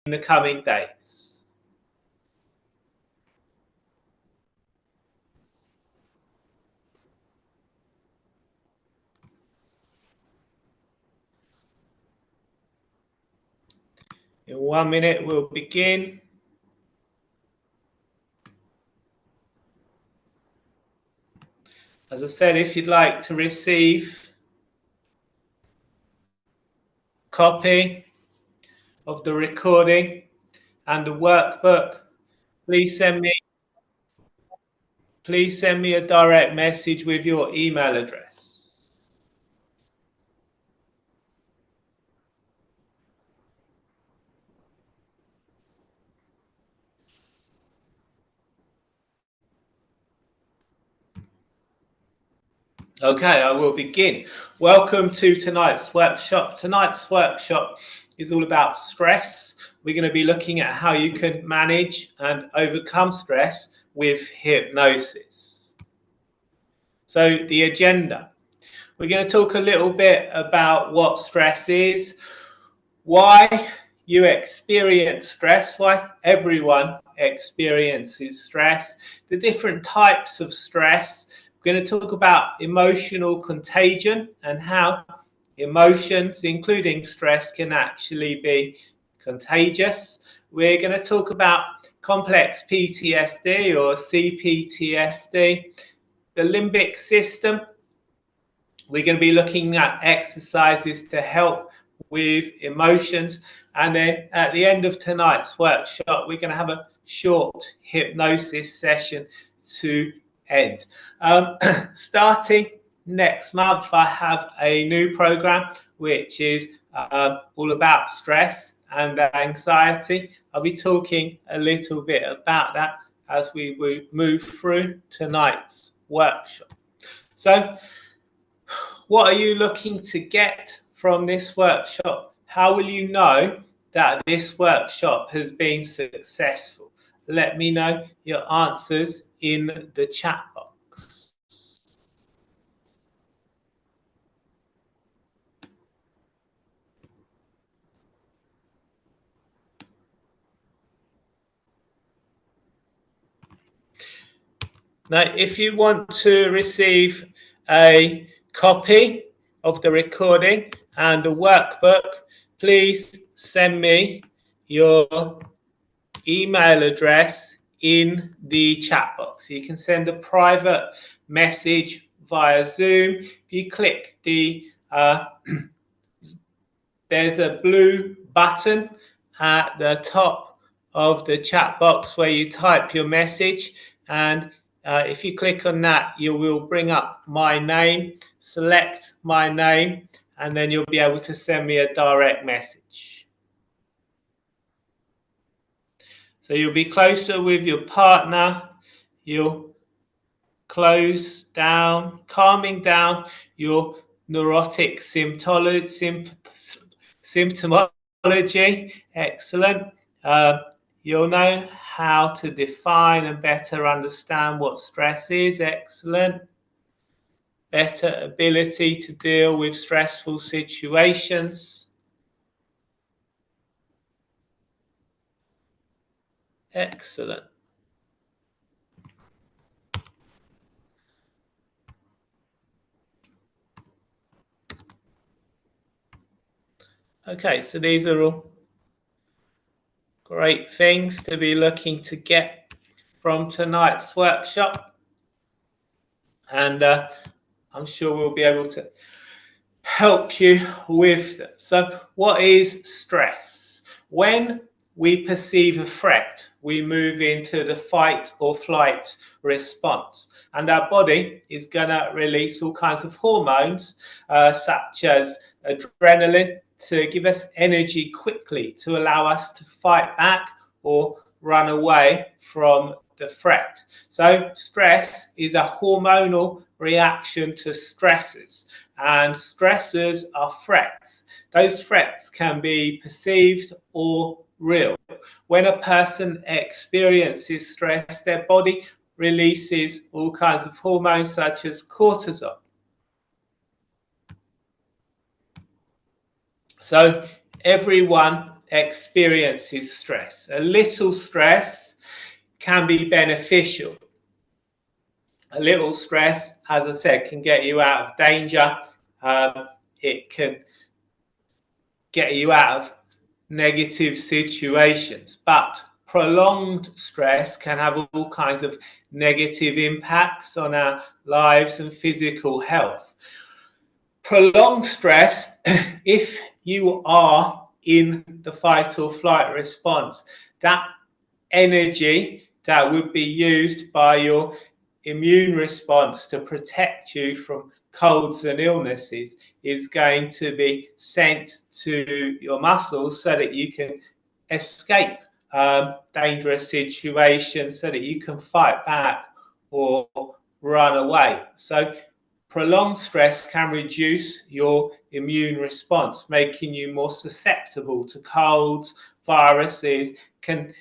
the coming days. In 1 minute, we'll begin. As I said, if you'd like to receive a copy of the recording and the workbook, please send me a direct message with your email address. Okay, I will begin. Welcome to tonight's workshop. Tonight's workshop is all about stress. We're going to be looking at how you can manage and overcome stress with hypnosis. So the agenda. We're going to talk a little bit about what stress is, why you experience stress, why everyone experiences stress, the different types of stress. We're going to talk about emotional contagion and how emotions, including stress, can actually be contagious. We're going to talk about complex PTSD or CPTSD, the limbic system. We're going to be looking at exercises to help with emotions. And then at the end of tonight's workshop, we're going to have a short hypnosis session to end. Starting next month, I have a new program which is all about stress and anxiety. I'll be talking a little bit about that as we move through tonight's workshop. So what are you looking to get from this workshop? How will you know that this workshop has been successful? Let me know your answers in the chat box. Now, if you want to receive a copy of the recording and the workbook, please send me your email address in the chat box. You can send a private message via Zoom. If you click the there's a blue button at the top of the chat box where you type your message, and if you click on that, you will bring up my name, select my name, and then you'll be able to send me a direct message. So you'll be closer with your partner. You'll close down, calming down your neurotic symptomology. Excellent. You'll know how to define and better understand what stress is. Excellent. Better ability to deal with stressful situations. Excellent. Okay, so these are all great things to be looking to get from tonight's workshop. And I'm sure we'll be able to help you with them. So what is stress? When we perceive a threat, we move into the fight or flight response. And our body is going to release all kinds of hormones, such as adrenaline, to give us energy quickly to allow us to fight back or run away from the threat. So stress is a hormonal reaction to stresses, and stressors are threats. Those threats can be perceived or real. When a person experiences stress, their body releases all kinds of hormones such as cortisol. So everyone experiences stress. A little stress can be beneficial. A little stress, as I said, can get you out of danger. It can get you out of negative situations. But prolonged stress can have all kinds of negative impacts on our lives and physical health. Prolonged stress, if you are in the fight or flight response, that energy that would be used by your immune response to protect you from colds and illnesses is going to be sent to your muscles so that you can escape dangerous situations, so that you can fight back or run away. So prolonged stress can reduce your immune response, making you more susceptible to colds, viruses, can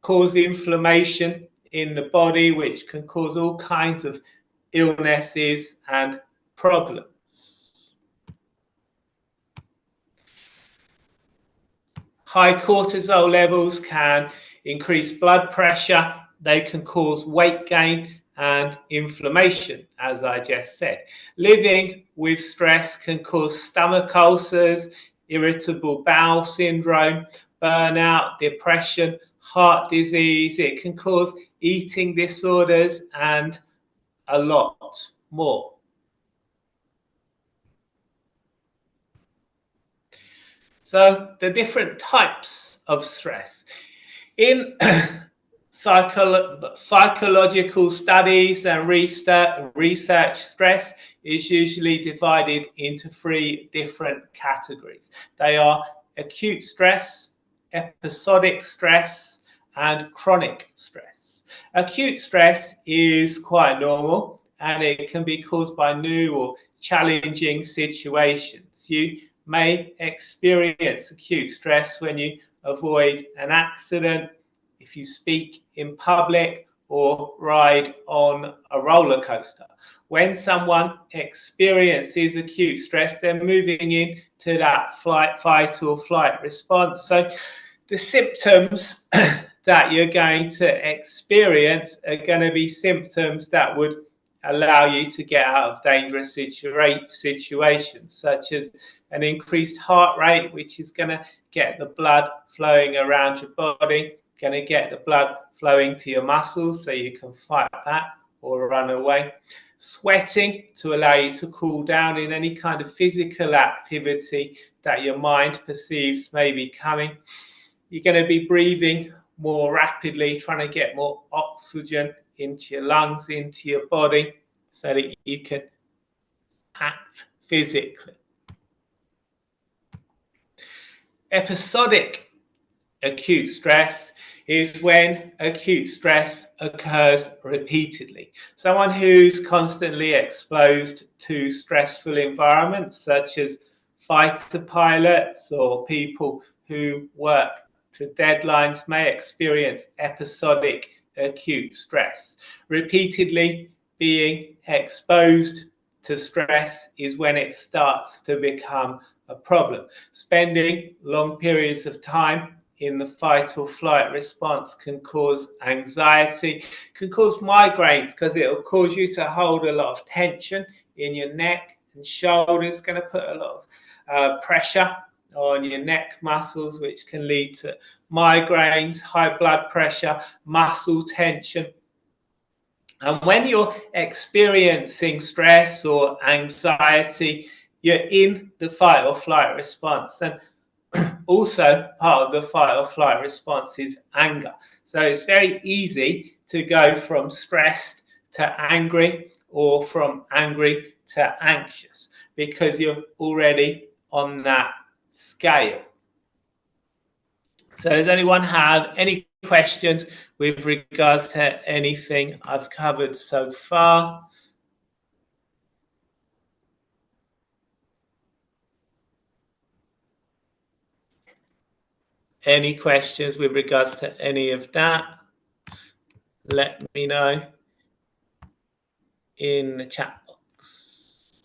cause inflammation in the body, which can cause all kinds of illnesses and problems. High cortisol levels can increase blood pressure. They can cause weight gain and inflammation, as I just said. Living with stress can cause stomach ulcers, irritable bowel syndrome, burnout, depression, heart disease. It can cause eating disorders and a lot more. So the different types of stress. In psychological studies and research, stress is usually divided into 3 different categories. They are acute stress, episodic stress, and chronic stress. Acute stress is quite normal and it can be caused by new or challenging situations. You may experience acute stress when you avoid an accident, if you speak in public, or ride on a roller coaster. When someone experiences acute stress, they're moving into that fight or flight response. So the symptoms that you're going to experience are going to be symptoms that would allow you to get out of dangerous situations, such as an increased heart rate, which is going to get the blood flowing around your body, going to get the blood flowing to your muscles so you can fight back or run away. Sweating to allow you to cool down in any kind of physical activity that your mind perceives may be coming. You're going to be breathing more rapidly, trying to get more oxygen into your lungs, into your body, so that you can act physically. Episodic acute stress is when acute stress occurs repeatedly. Someone who's constantly exposed to stressful environments, such as fighter pilots or people who work to deadlines, may experience episodic acute stress. Repeatedly being exposed to stress is when it starts to become a problem. Spending long periods of time in the fight or flight response can cause anxiety, can cause migraines, because it will cause you to hold a lot of tension in your neck and shoulders, going to put a lot of pressure on your neck muscles, which can lead to migraines, high blood pressure, muscle tension. And when you're experiencing stress or anxiety, you're in the fight or flight response. And also part of the fight or flight response is anger. So it's very easy to go from stressed to angry, or from angry to anxious, because you're already on that scale. So does anyone have any questions with regards to anything I've covered so far? Any questions with regards to any of that? Let me know in the chat box.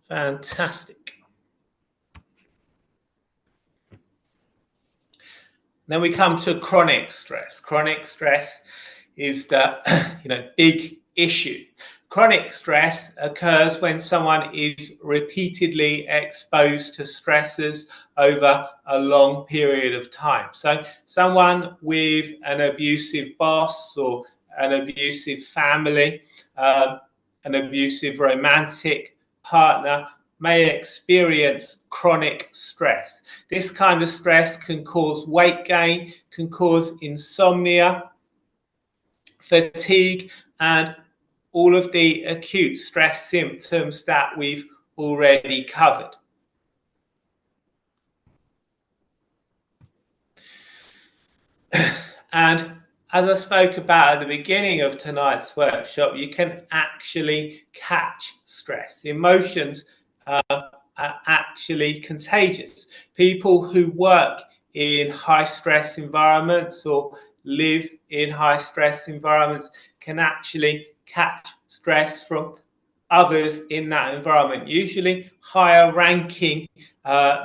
Fantastic. Then we come to chronic stress. Chronic stress is the big issue. Chronic stress occurs when someone is repeatedly exposed to stresses over a long period of time. So someone with an abusive boss or an abusive family, an abusive romantic partner may experience chronic stress. This kind of stress can cause weight gain, can cause insomnia, fatigue, and all of the acute stress symptoms that we've already covered. And as I spoke about at the beginning of tonight's workshop, you can actually catch stress. Emotions are actually contagious. People who work in high stress environments or live in high stress environments can actually catch stress from others in that environment, usually higher ranking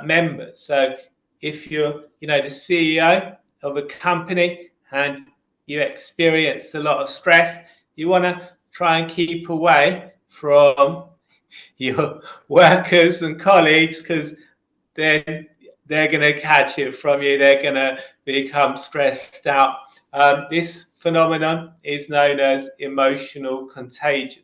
members. So if you're the CEO of a company and you experience a lot of stress, you want to try and keep away from your workers and colleagues, because then they're going to catch it from you. They're going to become stressed out. This phenomenon is known as emotional contagion.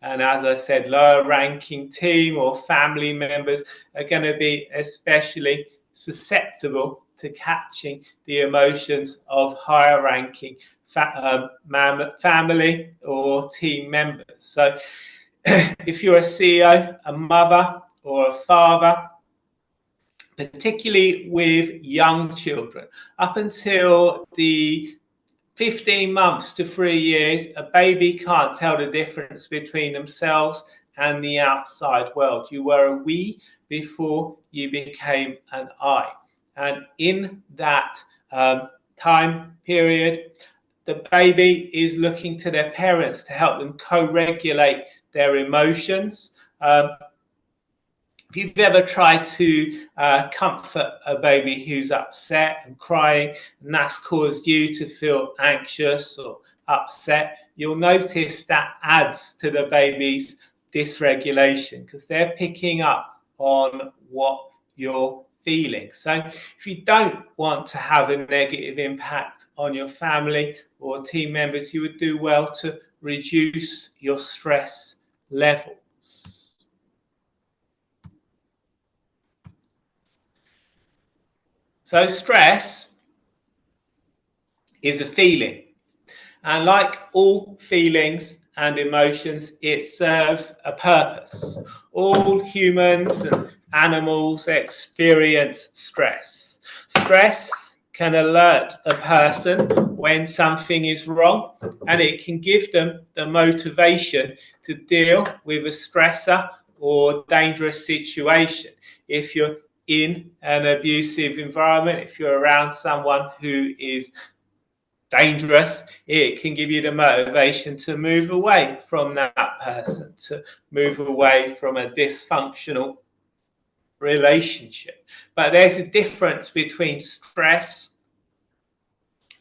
And as I said, lower ranking team or family members are going to be especially susceptible to catching the emotions of higher ranking family or team members. So if you're a CEO, a mother or a father, particularly with young children, up until the 15 months to 3 years, a baby can't tell the difference between themselves and the outside world. You were a we before you became an I. And in that time period, the baby is looking to their parents to help them co-regulate their emotions. If you've ever tried to comfort a baby who's upset and crying, and that's caused you to feel anxious or upset, you'll notice that adds to the baby's dysregulation, because they're picking up on what you're feeling. So if you don't want to have a negative impact on your family or team members, you would do well to reduce your stress levels. So stress is a feeling, and like all feelings and emotions, it serves a purpose. All humans and animals experience stress. Stress can alert a person when something is wrong, and it can give them the motivation to deal with a stressor or dangerous situation. If you're in an abusive environment, if you're around someone who is dangerous, it can give you the motivation to move away from that person, to move away from a dysfunctional relationship. But there's a difference between stress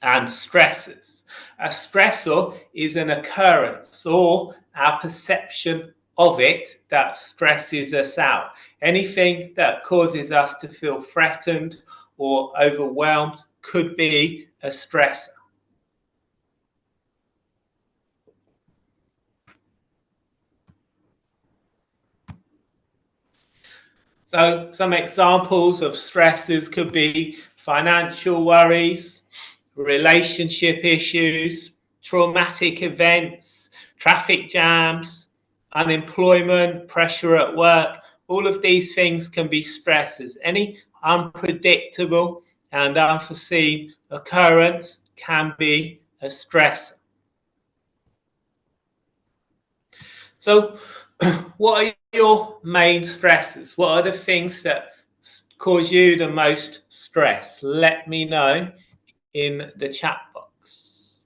and stressors. A stressor is an occurrence or our perception of it that stresses us out. Anything that causes us to feel threatened or overwhelmed could be a stressor. So some examples of stressors could be financial worries, relationship issues, traumatic events, traffic jams, unemployment, pressure at work. All of these things can be stressors. Any unpredictable and unforeseen occurrence can be a stressor. So what are your main stresses? What are the things that cause you the most stress? Let me know in the chat box.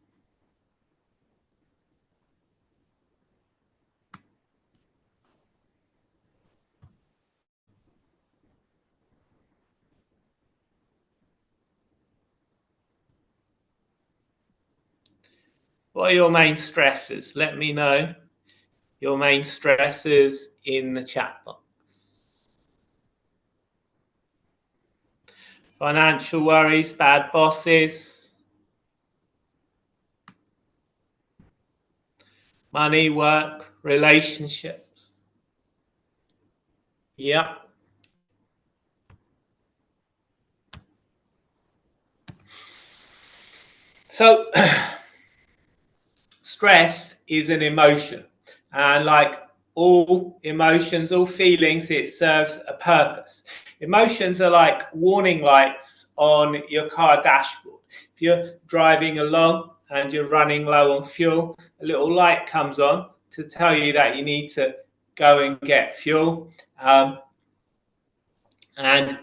What are your main stresses? Let me know your main stresses in the chat box. Financial worries, bad bosses, money, work, relationships. Yep. So stress is an emotion, and like all emotions, all feelings, it serves a purpose. Emotions are like warning lights on your car dashboard. If you're driving along and you're running low on fuel, a little light comes on to tell you that you need to go and get fuel. And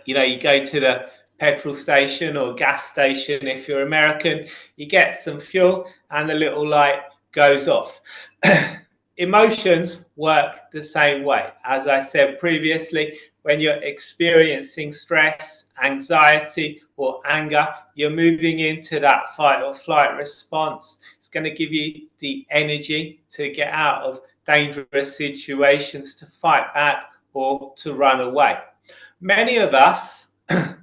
you go to the petrol station or gas station. If you're American, you get some fuel and the little light goes off. Emotions work the same way. As I said previously, when you're experiencing stress, anxiety, or anger, you're moving into that fight or flight response. It's going to give you the energy to get out of dangerous situations, to fight back, or to run away. Many of us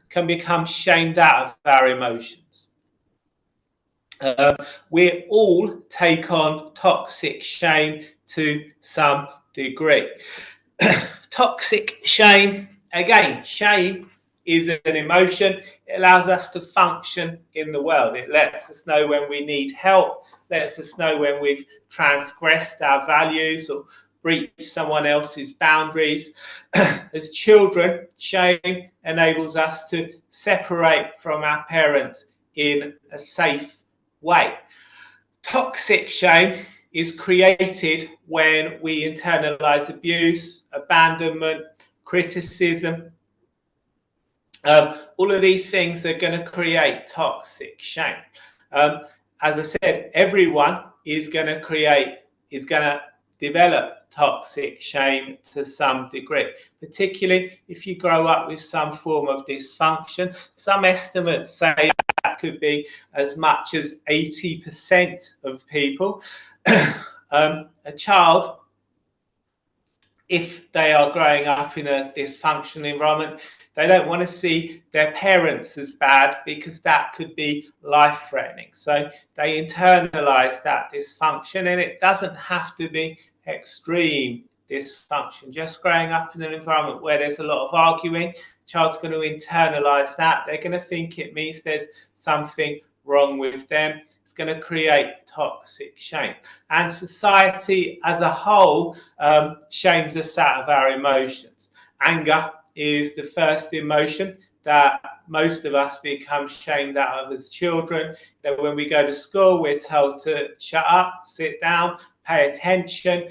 can become shamed out of our emotions. We all take on toxic shame to some degree. Toxic shame, again, shame is an emotion. It allows us to function in the world. It lets us know when we need help, lets us know when we've transgressed our values or breached someone else's boundaries. As children, shame enables us to separate from our parents in a safe way. Toxic shame is created when we internalize abuse, abandonment, criticism. All of these things are going to create toxic shame. As I said, everyone is going to develop toxic shame to some degree, particularly if you grow up with some form of dysfunction. Some estimates say that could be as much as 80% of people. A child, if they are growing up in a dysfunctional environment, they don't want to see their parents as bad because that could be life-threatening. So they internalize that dysfunction, and it doesn't have to be extreme dysfunction. Just growing up in an environment where there's a lot of arguing, the child's going to internalize that. They're going to think it means there's something wrong with them. It's going to create toxic shame. And society as a whole shames us out of our emotions. Anger is the first emotion that most of us become shamed out of as children. That when we go to school, we're told to shut up, sit down, pay attention.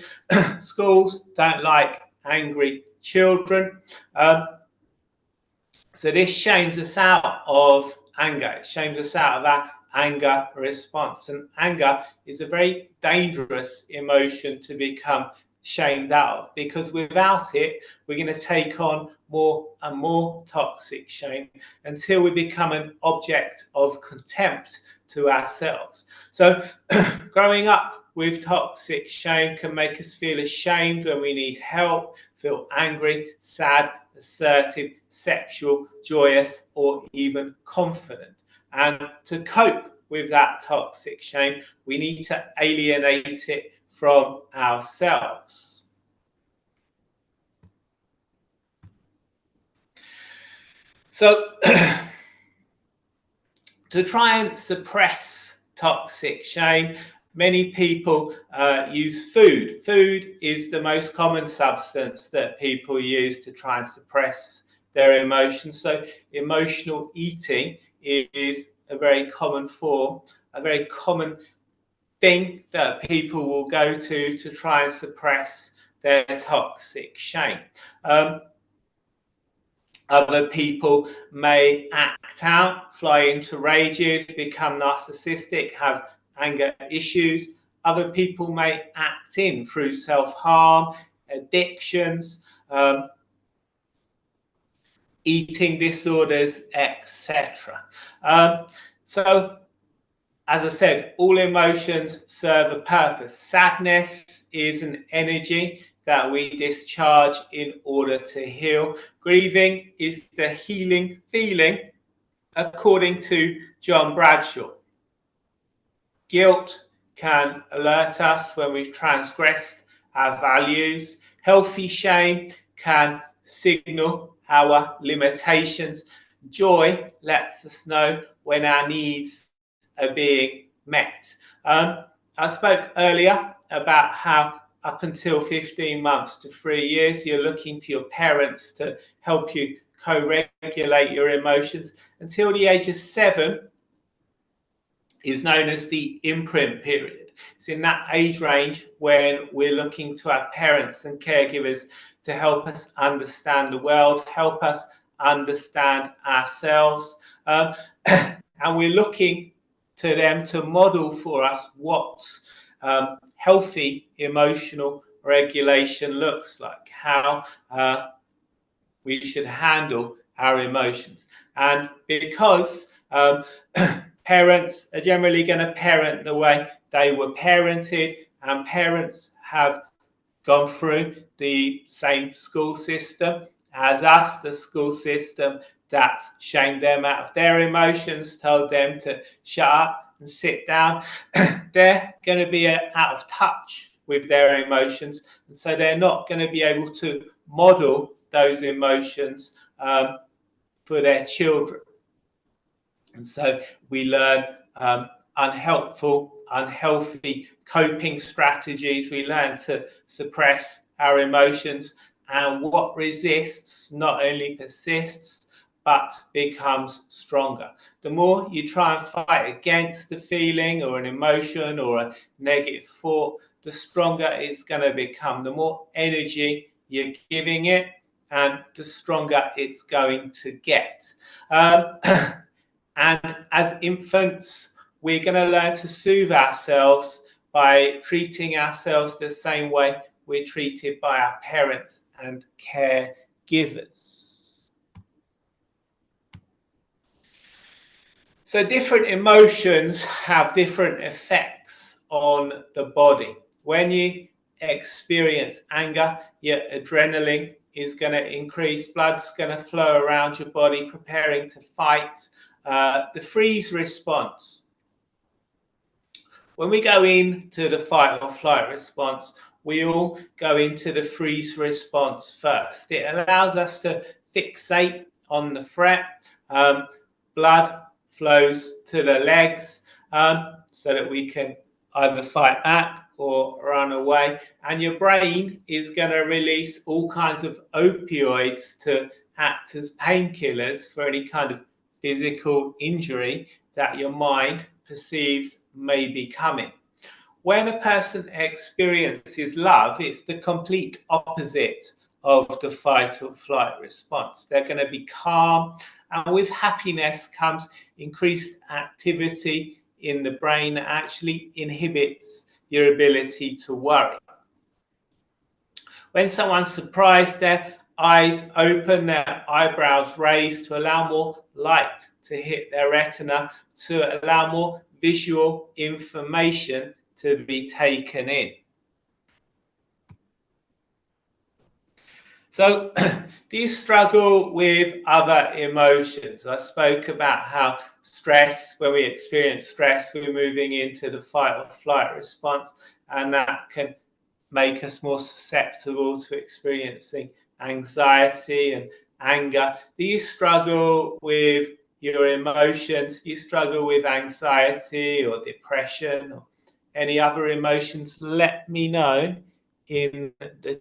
Schools don't like angry children. So this shames us out of anger. It shames us out of our anger response. And anger is a very dangerous emotion to become shamed out of, because without it, we're going to take on more and more toxic shame until we become an object of contempt to ourselves. So growing up with toxic shame can make us feel ashamed when we need help, feel angry, sad, assertive, sexual, joyous, or even confident. And to cope with that toxic shame, we need to alienate it from ourselves. So to try and suppress toxic shame, many people use food. Food is the most common substance that people use to try and suppress their emotions. So emotional eating is a very common form, a very common thing that people will go to try and suppress their toxic shame. Other people may act out, fly into rages, become narcissistic, have anger issues. Other people may act in through self-harm, addictions, eating disorders, etc. So as I said, all emotions serve a purpose. Sadness is an energy that we discharge in order to heal. Grieving is the healing feeling, according to John Bradshaw. Guilt can alert us when we've transgressed our values. Healthy shame can signal our limitations. Joy lets us know when our needs are being met. I spoke earlier about how up until 15 months to 3 years, you're looking to your parents to help you co-regulate your emotions. Until the age of 7 is known as the imprint period. It's in that age range when we're looking to our parents and caregivers to help us understand the world, help us understand ourselves, and we're looking to them to model for us what healthy emotional regulation looks like, how we should handle our emotions. And because parents are generally going to parent the way they were parented, and parents have gone through the same school system as us, the school system that's shamed them out of their emotions, told them to shut up and sit down. They're going to be out of touch with their emotions, and so they're not going to be able to model those emotions for their children. And so we learn unhelpful, unhealthy coping strategies. We learn to suppress our emotions, and what resists not only persists but becomes stronger. The more you try and fight against the feeling or an emotion or a negative thought, the stronger it's going to become. The more energy you're giving it, and the stronger it's going to get. And as infants, we're going to learn to soothe ourselves by treating ourselves the same way we're treated by our parents and caregivers. So different emotions have different effects on the body. When you experience anger, your adrenaline is going to increase, blood's going to flow around your body, preparing to fight. The freeze response. When we go into the fight or flight response, we all go into the freeze response first. It allows us to fixate on the threat. Blood flows to the legs so that we can either fight back or run away. And your brain is going to release all kinds of opioids to act as painkillers for any kind of physical injury that your mind perceives may be coming. When a person experiences love, it's the complete opposite of the fight or flight response. They're going to be calm, and with happiness comes increased activity in the brain that actually inhibits your ability to worry. When someone's surprised, their eyes open, their eyebrows raised to allow more light to hit their retina, to allow more visual information to be taken in. So, do you struggle with other emotions? I spoke about how stress, when we experience stress, we're moving into the fight or flight response, and that can make us more susceptible to experiencing anxiety and anger. Do you struggle with your emotions? Do you struggle with anxiety or depression or any other emotions? Let me know in the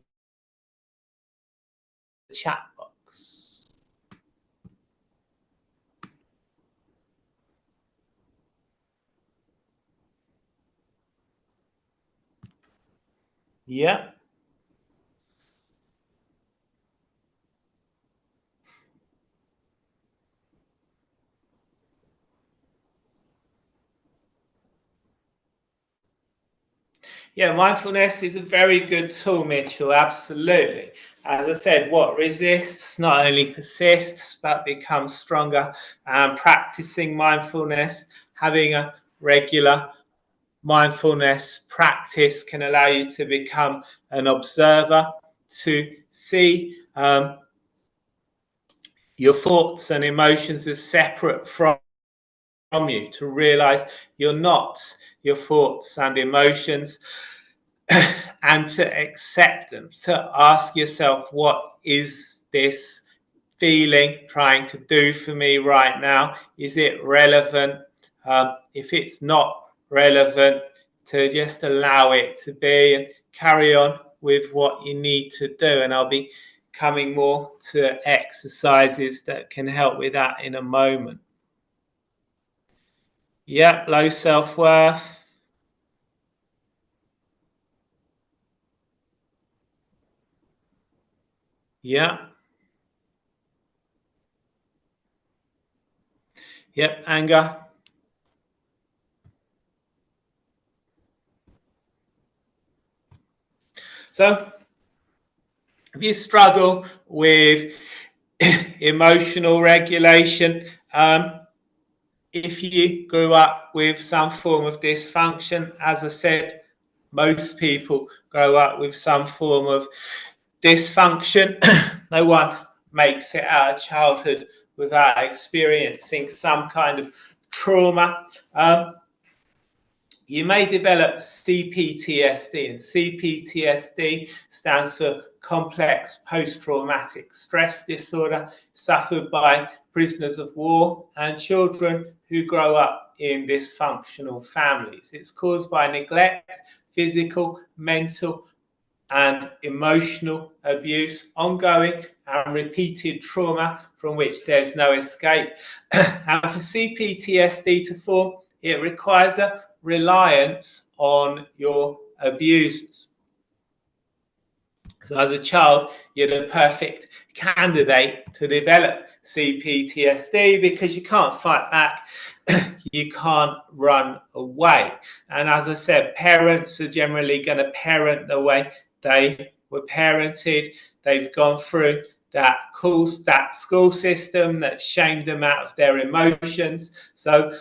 chat box. Yeah. Yeah, mindfulness is a very good tool, Mitchell. Absolutely. As I said, what resists not only persists but becomes stronger. Practicing mindfulness, having a regular mindfulness practice can allow you to become an observer, to see your thoughts and emotions as separate from you, to realize you're not your thoughts and emotions, and to accept them, to ask yourself, what is this feeling trying to do for me right now? Is it relevant? If it's not relevant, to just allow it to be and carry on with what you need to do. And I'll be coming more to exercises that can help with that in a moment. Yep, low self-worth. Yeah. Yep, anger. So if you struggle with emotional regulation, if you grew up with some form of dysfunction, as I said, most people grow up with some form of dysfunction. No one makes it out of childhood without experiencing some kind of trauma. You may develop CPTSD, and CPTSD stands for Complex Post-Traumatic Stress Disorder, suffered by prisoners of war and children who grow up in dysfunctional families. It's caused by neglect, physical, mental, and emotional abuse, ongoing and repeated trauma from which there's no escape. And for CPTSD to form, it requires a reliance on your abusers. So as a child, you're the perfect candidate to develop CPTSD because you can't fight back, you can't run away. And as I said, parents are generally going to parent the way they were parented. They've gone through that school system that shamed them out of their emotions. So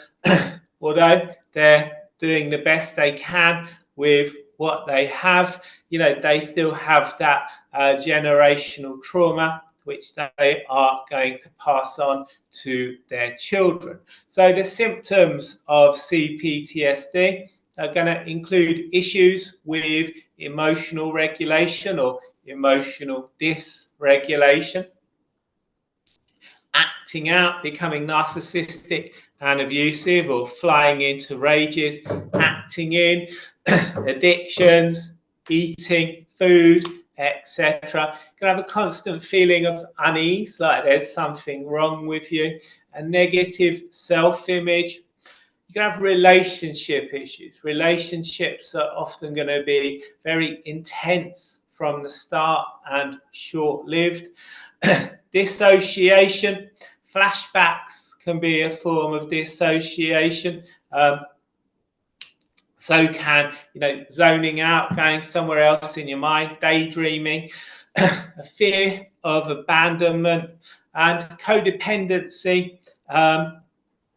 although they're doing the best they can with what they have, they still have that generational trauma which they are going to pass on to their children. So the symptoms of CPTSD are going to include issues with emotional regulation or emotional dysregulation, acting out, becoming narcissistic and abusive, or flying into rages, acting in, addictions, eating food, etc. You can have a constant feeling of unease, like there's something wrong with you, a negative self-image. You can have relationship issues. Relationships are often going to be very intense from the start and short-lived. Dissociation, flashbacks can be a form of dissociation. So can, zoning out, going somewhere else in your mind, daydreaming, a fear of abandonment, and codependency,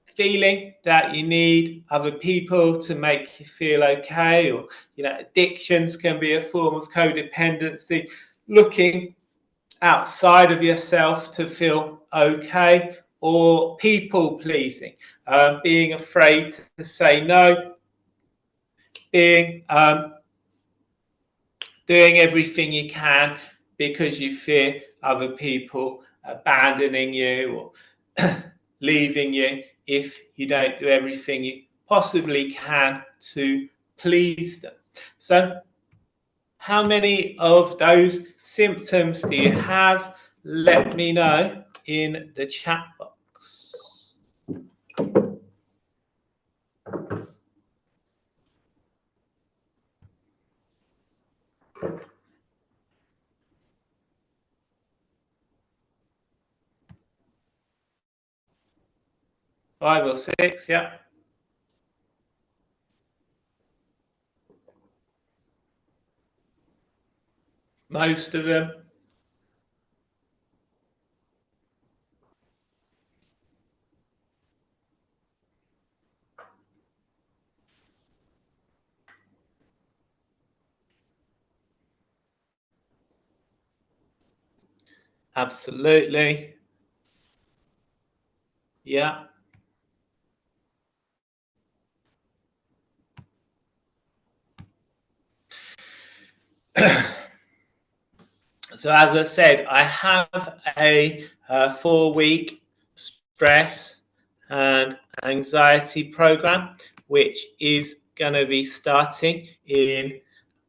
feeling that you need other people to make you feel okay, or addictions can be a form of codependency, looking outside of yourself to feel okay, or people pleasing, being afraid to say no, being doing everything you can because you fear other people abandoning you or leaving you if you don't do everything you possibly can to please them. So how many of those symptoms do you have? Let me know in the chat box. Five or six, yeah. Most of them. Absolutely. Yeah. So as I said, I have a 4-week stress and anxiety program, which is going to be starting in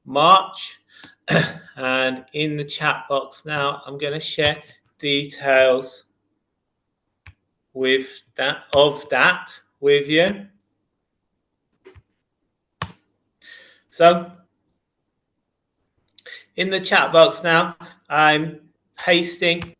March. And in the chat box now, I'm going to share details with that with you. So in the chat box now, I'm pasting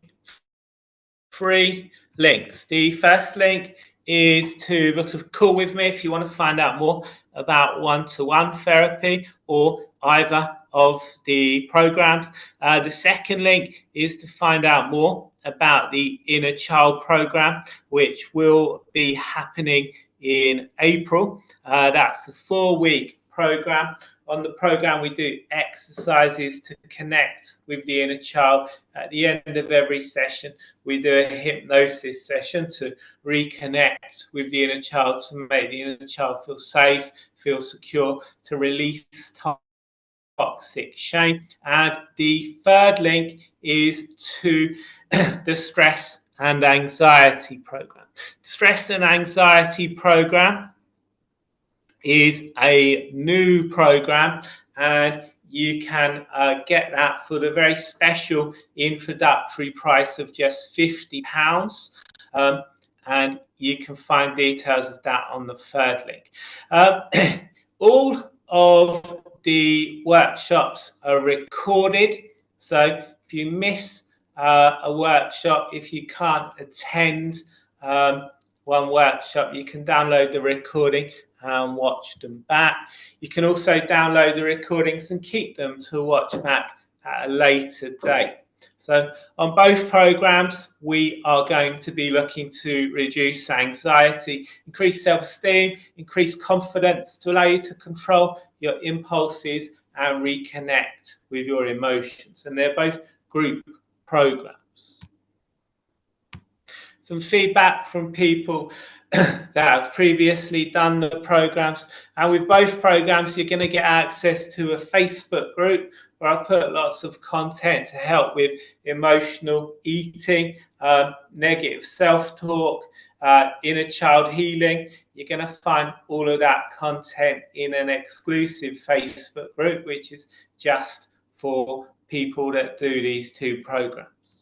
3 links. The first link is to book a call with me if you want to find out more about one-to-one therapy or either of the programs. The second link is to find out more about the Inner Child program, which will be happening in April. That's a 4-week program. On the program, we do exercises to connect with the inner child. At the end of every session, we do a hypnosis session to reconnect with the inner child, to make the inner child feel safe, feel secure, to release toxic shame. And the third link is to the stress and anxiety program. Stress and anxiety program is a new program, and you can get that for the very special introductory price of just £50. And you can find details of that on the third link. All of the workshops are recorded, so if you miss a workshop, if you can't attend one workshop, you can download the recording and watch them back. You can also download the recordings and keep them to watch back at a later date. So on both programs, we are going to be looking to reduce anxiety, increase self-esteem, increase confidence to allow you to control your impulses and reconnect with your emotions. And they're both group programs. Some feedback from people that have previously done the programs, and with both programs you're going to get access to a Facebook group where I put lots of content to help with emotional eating, negative self-talk, inner child healing. You're going to find all of that content in an exclusive Facebook group, which is just for people that do these 2 programs.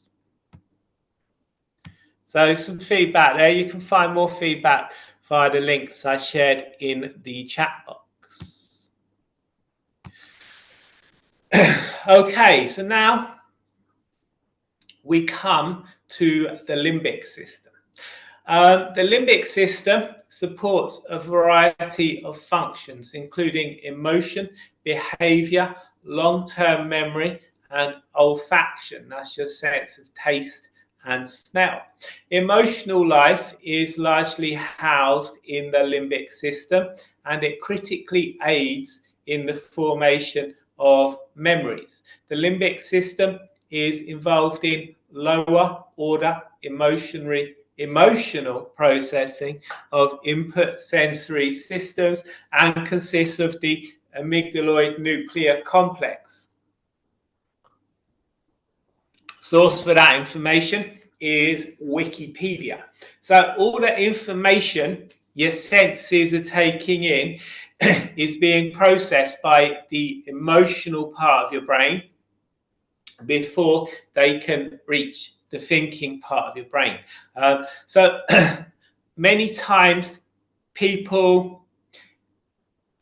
So some feedback there. You can find more feedback via the links I shared in the chat box. Okay, so now we come to the limbic system. The limbic system supports a variety of functions, including emotion, behavior, long-term memory, and olfaction. That's your sense of taste and smell. Emotional life is largely housed in the limbic system, and it critically aids in the formation of memories. The limbic system is involved in lower order emotional processing of input sensory systems and consists of the amygdaloid nuclear complex. Source for that information is Wikipedia. So all the information your senses are taking in is being processed by the emotional part of your brain before they can reach the thinking part of your brain. So many times people,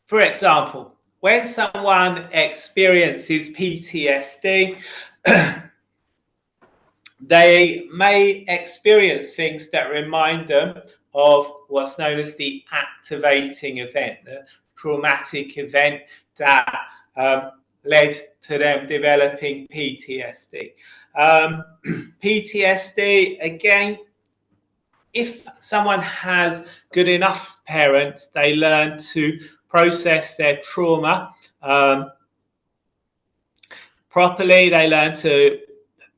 for example, when someone experiences PTSD, they may experience things that remind them of what's known as the activating event, the traumatic event that led to them developing PTSD. PTSD, again, if someone has good enough parents, they learn to process their trauma properly. They learn to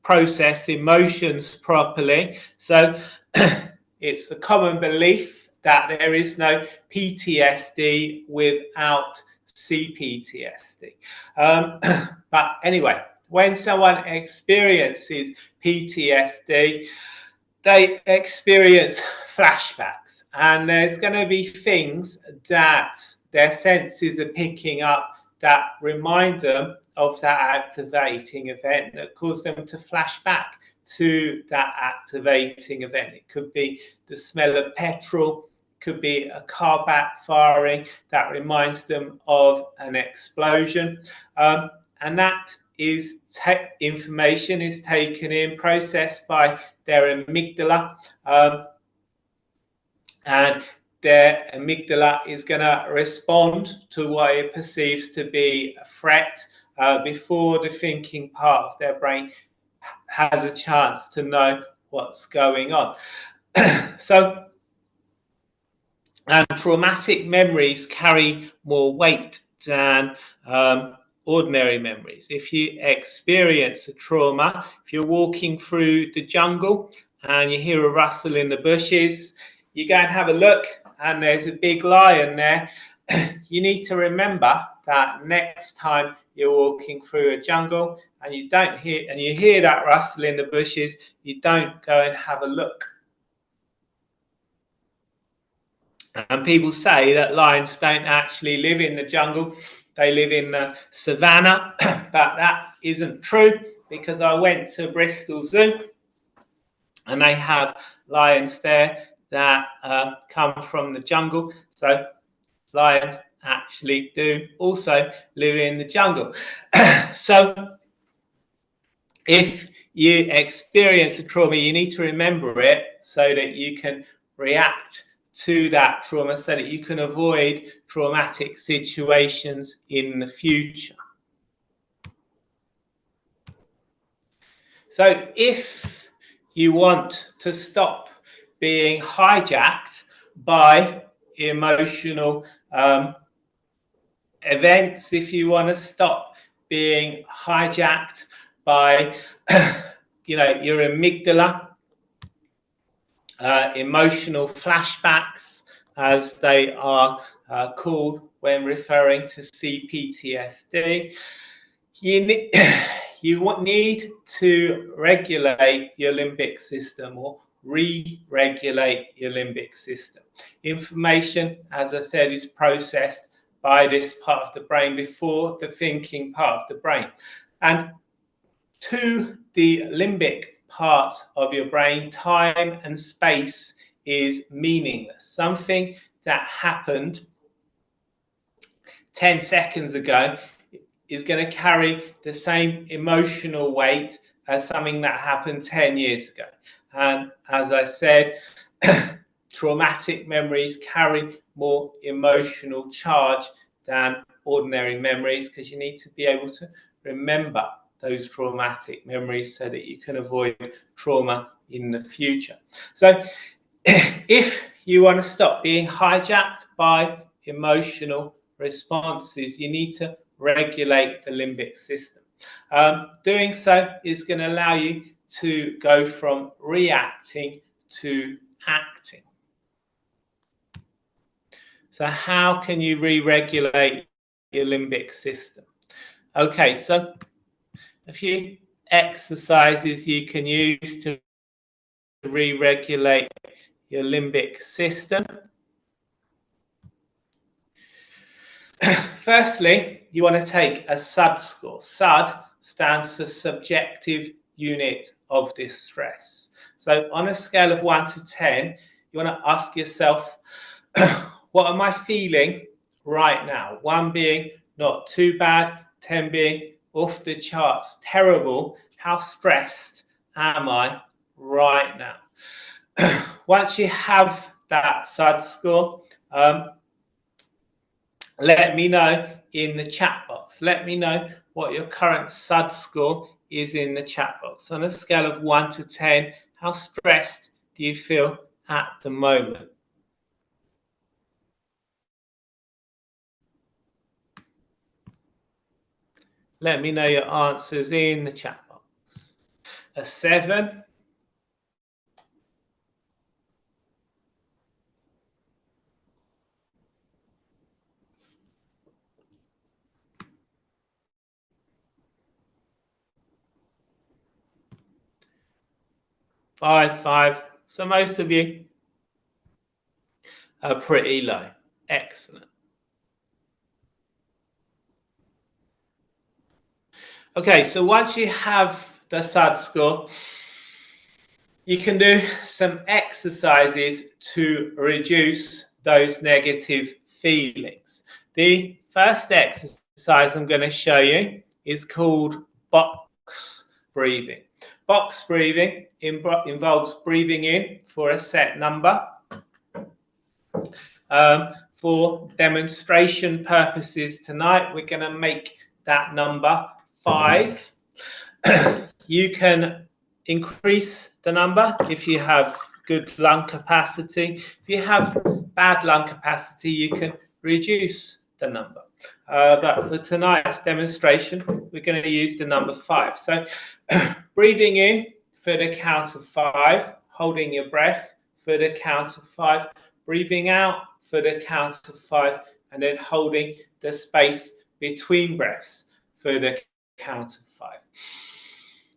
process emotions properly. So it's a common belief that there is no PTSD without CPTSD. But anyway, when someone experiences PTSD, they experience flashbacks, and there's going to be things that their senses are picking up that remind them of that activating event that caused them to flash back to that activating event. It could be the smell of petrol, could be a car backfiring that reminds them of an explosion, and that is information is taken in, processed by their amygdala, and their amygdala is going to respond to what it perceives to be a threat before the thinking part of their brain has a chance to know what's going on. So, and traumatic memories carry more weight than ordinary memories. If you experience a trauma, if you're walking through the jungle and you hear a rustle in the bushes, you go and have a look and there's a big lion there, you need to remember that next time you're walking through a jungle and you hear that rustle in the bushes, you don't go and have a look. And people say that lions don't actually live in the jungle, they live in the savannah, but that isn't true, because I went to Bristol Zoo and they have lions there that come from the jungle. So lions actually do also live in the jungle. So if you experience a trauma, you need to remember it so that you can react to that trauma, so that you can avoid traumatic situations in the future. So if you want to stop being hijacked by emotional events, if you want to stop being hijacked by your amygdala, emotional flashbacks, as they are called when referring to CPTSD, you need to regulate your limbic system, or re-regulate your limbic system. Information, as I said, is processed by this part of the brain before the thinking part of the brain. And to the limbic part of your brain, time and space is meaningless. Something that happened 10 seconds ago is going to carry the same emotional weight as something that happened 10 years ago. And as I said, traumatic memories carry more emotional charge than ordinary memories, because you need to be able to remember those traumatic memories so that you can avoid trauma in the future. So if you want to stop being hijacked by emotional responses, you need to regulate the limbic system. Doing so is going to allow you to go from reacting to acting. So how can you re-regulate your limbic system? Okay, so a few exercises you can use to re-regulate your limbic system. Firstly, you want to take a SUD score. SUD stands for subjective unit of distress. So on a scale of 1 to 10, you want to ask yourself, what am I feeling right now? 1 being not too bad, 10 being off the charts, terrible. How stressed am I right now? Once you have that SUD score, let me know in the chat box. Let me know what your current SUD score is in the chat box. On a scale of 1 to 10, how stressed do you feel at the moment? Let me know your answers in the chat box. a 7, five, 5. So most of you are pretty low. Excellent. Okay, so once you have the SUD score, you can do some exercises to reduce those negative feelings. The first exercise I'm going to show you is called box breathing. Box breathing involves breathing in for a set number. For demonstration purposes tonight, we're going to make that number 5. You can increase the number if you have good lung capacity. If you have bad lung capacity, you can reduce the number. But for tonight's demonstration, we're going to use the number 5. So breathing in for the count of 5, holding your breath for the count of 5, breathing out for the count of 5, and then holding the space between breaths for the count of 5.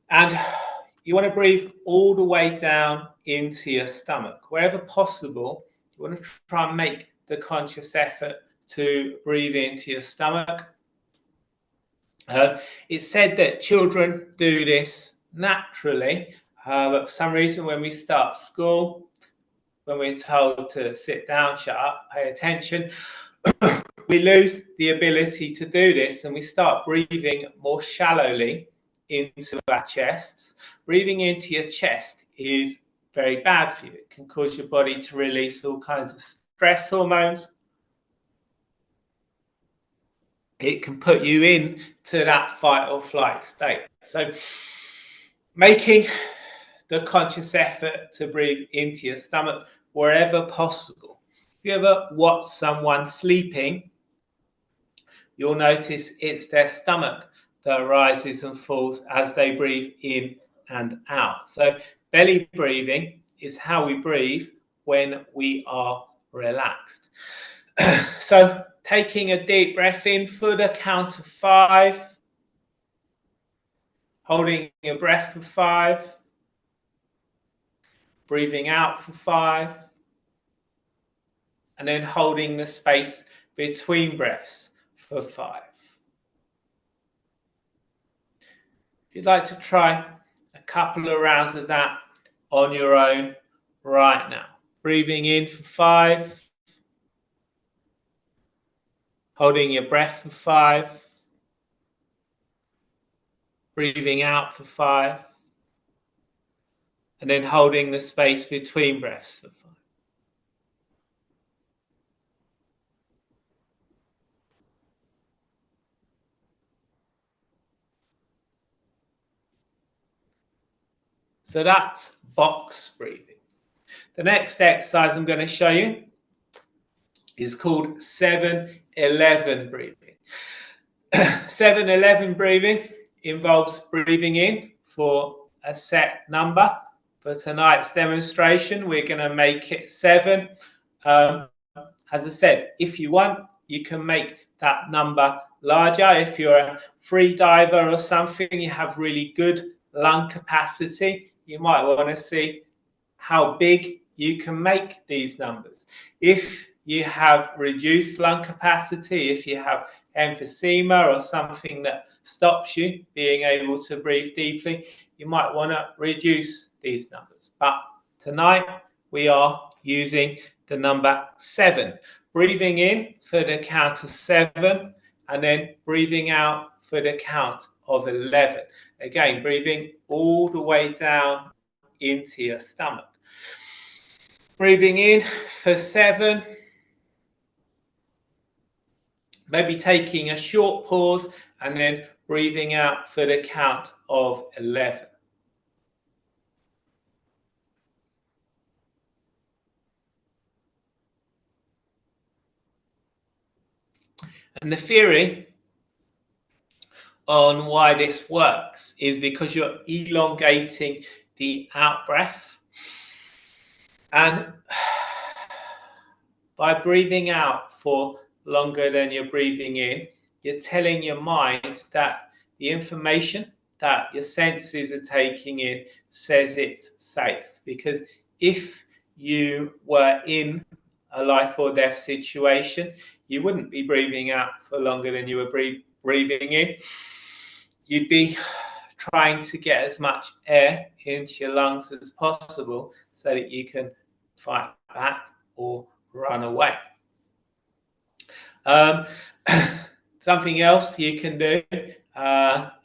And you want to breathe all the way down into your stomach. Wherever possible, you want to try and make the conscious effort to breathe into your stomach. It's said that children do this naturally, but for some reason when we start school, when we're told to sit down, shut up, pay attention, we lose the ability to do this and we start breathing more shallowly into our chests. Breathing into your chest is very bad for you. It can cause your body to release all kinds of stress hormones. It can put you into that fight or flight state. So making the conscious effort to breathe into your stomach wherever possible. If you ever watch someone sleeping, you'll notice it's their stomach that rises and falls as they breathe in and out. So belly breathing is how we breathe when we are relaxed. So taking a deep breath in for the count of 5, holding your breath for 5, breathing out for 5, and then holding the space between breaths for 5. If you'd like to try a couple of rounds of that on your own right now. Breathing in for 5, holding your breath for 5, breathing out for 5, and then holding the space between breaths for 5. So that's box breathing. The next exercise I'm going to show you is called 7-11 breathing. 7-11 breathing involves breathing in for a set number. For tonight's demonstration, we're going to make it 7. As I said, if you want, you can make that number larger. If you're a free diver or something, you have really good lung capacity, you might want to see how big you can make these numbers. If you have reduced lung capacity, if you have emphysema or something that stops you being able to breathe deeply, you might want to reduce these numbers. But tonight we are using the number 7. Breathing in for the count of 7 and then breathing out for the count of 11. Again, breathing all the way down into your stomach. Breathing in for 7. Maybe taking a short pause and then breathing out for the count of 11. And the theory on why this works is because you're elongating the out breath, and by breathing out for longer than you're breathing in, you're telling your mind that the information that your senses are taking in says it's safe. Because if you were in a life or death situation, you wouldn't be breathing out for longer than you were breathing in. You'd be trying to get as much air into your lungs as possible so that you can fight back or run away. Something else you can do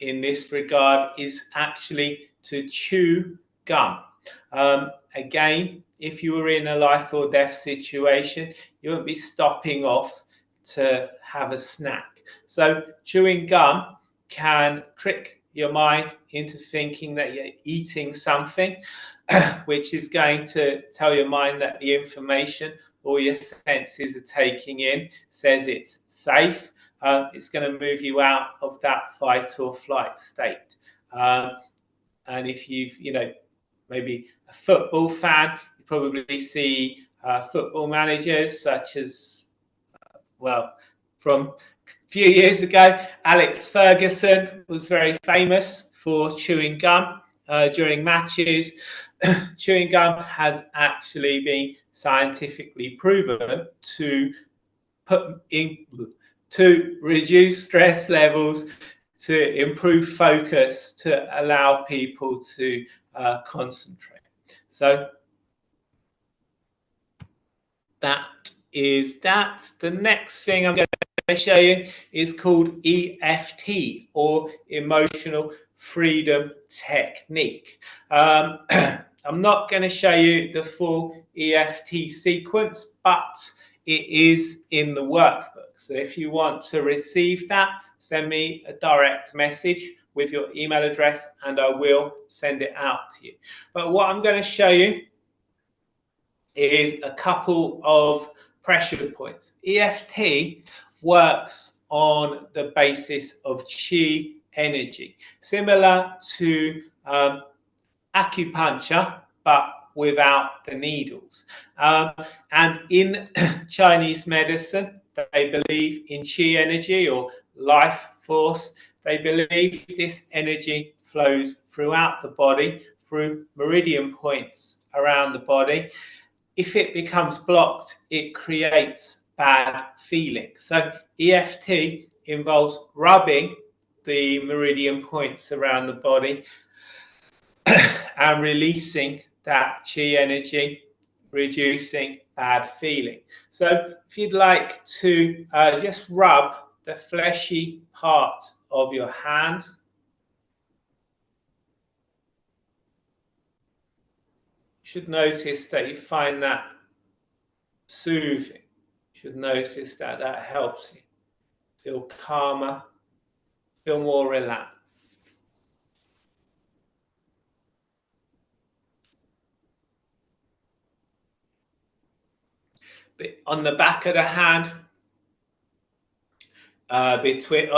in this regard is actually to chew gum. Again, if you were in a life or death situation, you wouldn't be stopping off to have a snack. So chewing gum can trick your mind into thinking that you're eating something, which is going to tell your mind that the information all your senses are taking in says it's safe. It's going to move you out of that fight or flight state. And if you've, maybe a football fan, you probably see football managers such as, from a few years ago, Alex Ferguson was very famous for chewing gum during matches. Chewing gum has actually been scientifically proven to reduce stress levels, to improve focus, to allow people to concentrate. So that is that. The next thing I'm going to show you is called EFT, or Emotional Freedom Technique. I'm not going to show you the full EFT sequence, but it is in the workbook. So if you want to receive that, send me a direct message with your email address and I will send it out to you. But what I'm going to show you is a couple of pressure points. EFT works on the basis of chi energy, similar to acupuncture, but without the needles. And in Chinese medicine, they believe in chi energy or life force. They believe this energy flows throughout the body, through meridian points around the body. If it becomes blocked, it creates bad feelings. So EFT involves rubbing the meridian points around the body and releasing that chi energy, reducing bad feeling. So if you'd like to just rub the fleshy part of your hand, you should notice that you find that soothing. You should notice that that helps you feel calmer, feel more relaxed. On the back of the hand, between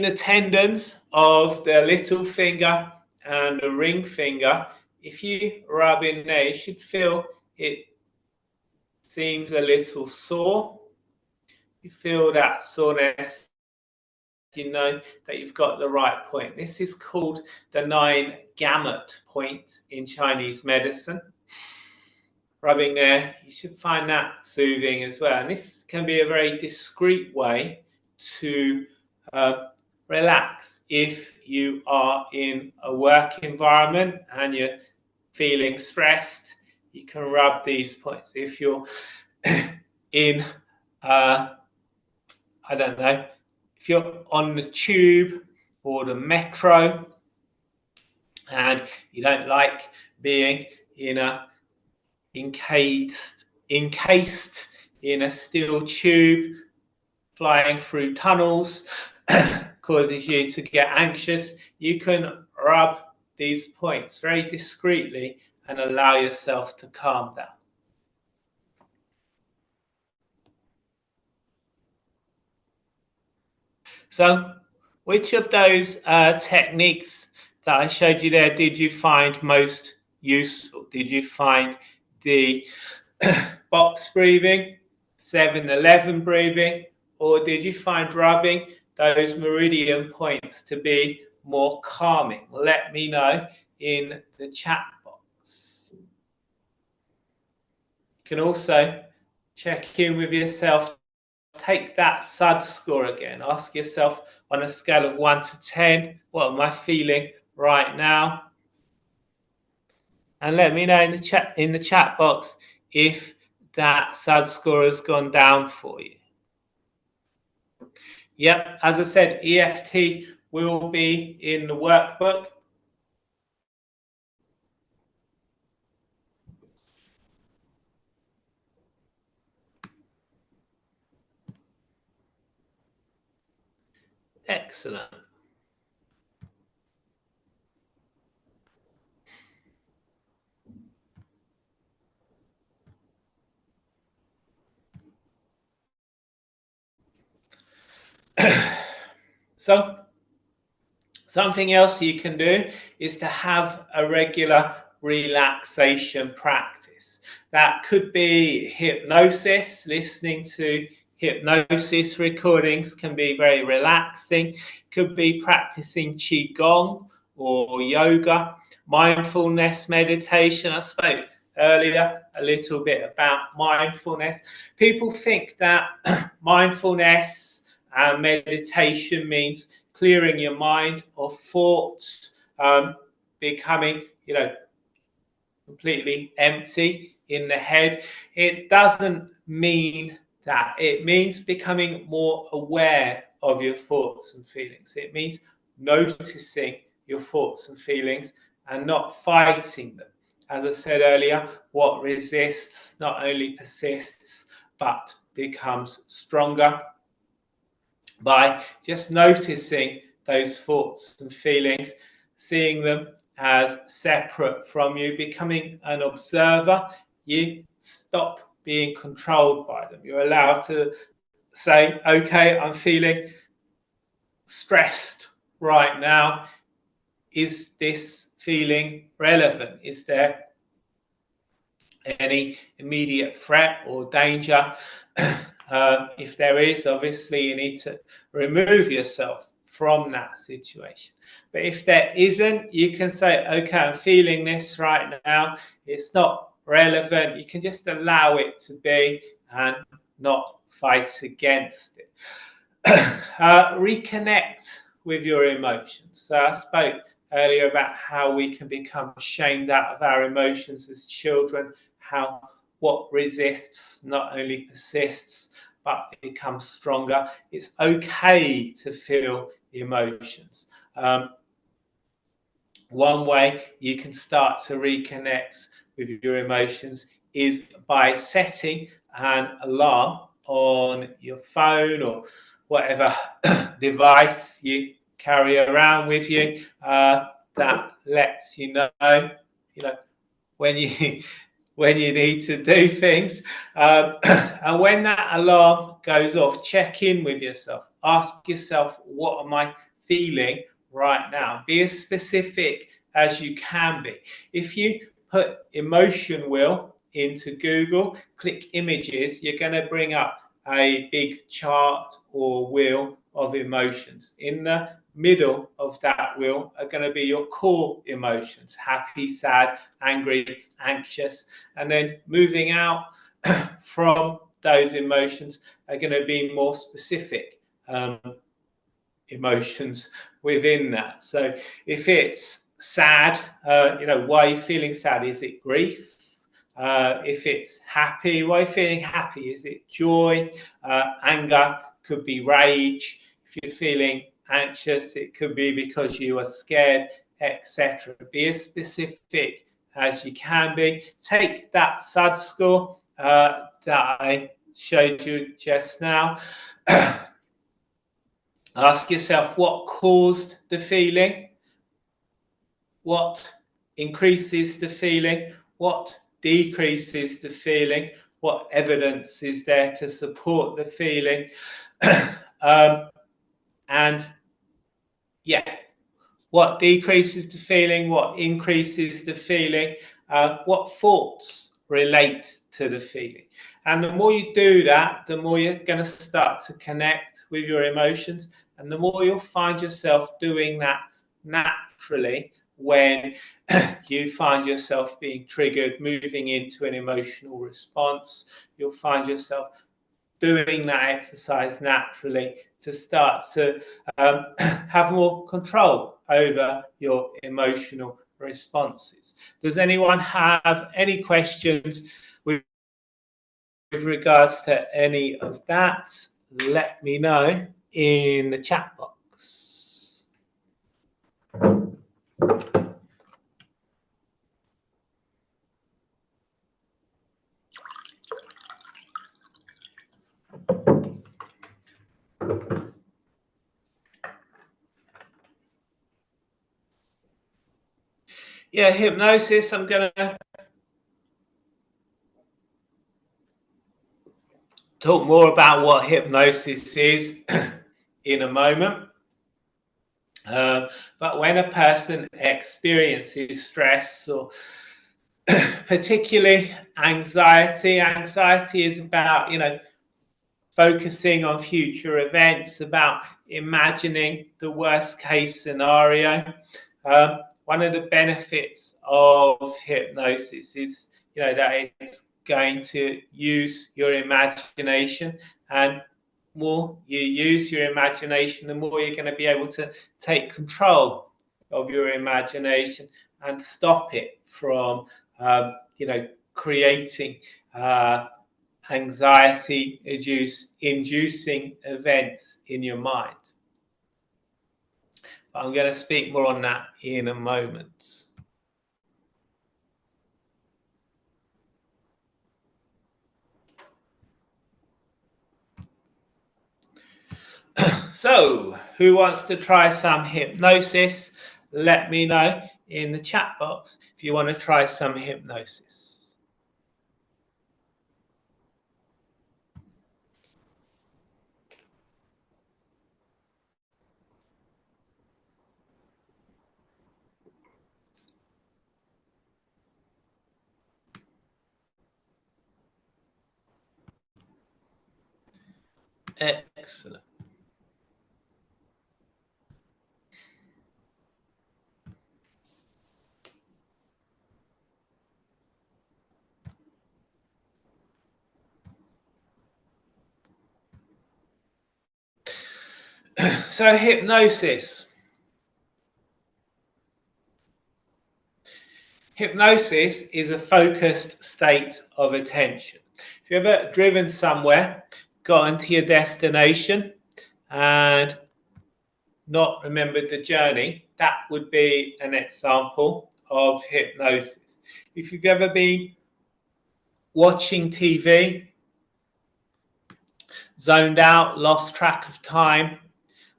the tendons of the little finger and the ring finger, if you rub in there, you should feel it seems a little sore. You feel that soreness, you know that you've got the right point. This is called the 9 gamut point in Chinese medicine. Rubbing there, you should find that soothing as well. And this can be a very discreet way to relax if you are in a work environment and you're feeling stressed. You can rub these points. If you're in, I don't know, if you're on the tube or the metro and you don't like being in a encased in a steel tube, flying through tunnels, causes you to get anxious, you can rub these points very discreetly and allow yourself to calm down. So Which of those techniques that I showed you there did you find most useful? Did you find the box breathing, 7-11 breathing, or did you find rubbing those meridian points to be more calming? Let me know in the chat box. You can also check in with yourself. Take that SUD score again. Ask yourself on a scale of 1 to 10, what am I feeling right now? And let me know in the chat box if that SUD score has gone down for you. Yep, as I said, EFT will be in the workbook. Excellent. So something else you can do is to have a regular relaxation practice. That could be hypnosis. Listening to hypnosis recordings can be very relaxing. Could be practicing qigong or yoga, mindfulness meditation. I spoke earlier a little bit about mindfulness. People think that mindfulness and meditation means clearing your mind of thoughts, becoming, completely empty in the head. It doesn't mean that. It means becoming more aware of your thoughts and feelings. It means noticing your thoughts and feelings and not fighting them. As I said earlier, what resists not only persists but becomes stronger by just noticing those thoughts and feelings, seeing them as separate from you, becoming an observer. You stop being controlled by them. You're allowed to say, okay, I'm feeling stressed right now. Is this feeling relevant? Is there any immediate threat or danger? If there is, obviously you need to remove yourself from that situation. But if there isn't, you can say, okay, I'm feeling this right now. It's not relevant. You can just allow it to be and not fight against it. Reconnect with your emotions. So I spoke earlier about how we can become shamed out of our emotions as children, how what resists not only persists but becomes stronger. It's okay to feel emotions. One way you can start to reconnect with your emotions is by setting an alarm on your phone or whatever device you carry around with you that lets you know, when you need to do things. And when that alarm goes off, check in with yourself. Ask yourself, what am I feeling right now? Be as specific as you can be. If you put emotion wheel into Google, click images, you're going to bring up a big chart or wheel of emotions. In the middle of that wheel are going to be your core emotions: happy, sad, angry, anxious. And then moving out from those emotions are going to be more specific emotions within that. So if it's sad, why are you feeling sad? Is it grief? If it's happy, why are you feeling happy? Is it joy? Anger could be rage. If you're feeling anxious, it could be because you are scared, etc. Be as specific as you can be. Take that SUD score that I showed you just now. Ask yourself what caused the feeling, what increases the feeling, what decreases the feeling, what evidence is there to support the feeling, and Yeah. What decreases the feeling? What increases the feeling? What thoughts relate to the feeling? And the more you do that, the more you're going to start to connect with your emotions, and the more you'll find yourself doing that naturally when you find yourself being triggered, moving into an emotional response. You'll find yourself doing that exercise naturally to start to have more control over your emotional responses. Does anyone have any questions with regards to any of that? Let me know in the chat box. Yeah, hypnosis, I'm going to talk more about what hypnosis is in a moment. But when a person experiences stress or particularly anxiety is about, focusing on future events, about imagining the worst case scenario. One of the benefits of hypnosis is, that it's going to use your imagination, and more you use your imagination, the more you're going to be able to take control of your imagination and stop it from, creating anxiety inducing events in your mind. But I'm going to speak more on that in a moment. So, who wants to try some hypnosis? Let me know in the chat box if you want to try some hypnosis. Excellent. So, hypnosis. Hypnosis is a focused state of attention. If you've ever driven somewhere, got into your destination, and not remembered the journey, that would be an example of hypnosis. If you've ever been watching TV, zoned out, lost track of time,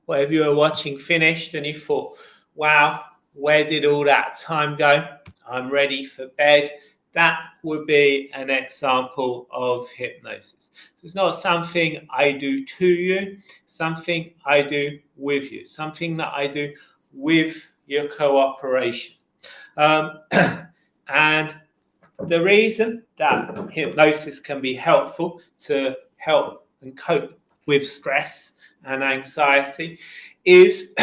whatever you were watching finished, and you thought, wow, where did all that time go? I'm ready for bed. That would be an example of hypnosis. So it's not something I do to you, something I do with you, something that I do with your cooperation. And the reason that hypnosis can be helpful to help and cope with stress and anxiety is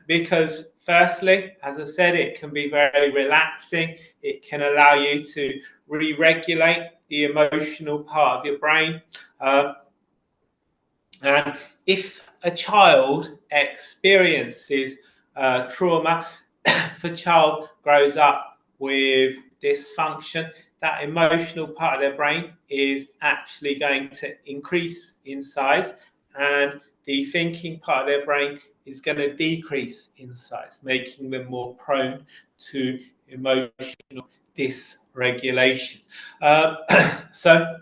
because, firstly, as I said, it can be very relaxing. It can allow you to re-regulate the emotional part of your brain. And if a child experiences trauma, if a child grows up with dysfunction, that emotional part of their brain is actually going to increase in size, and the thinking part of their brain is going to decrease in size, making them more prone to emotional dysregulation. So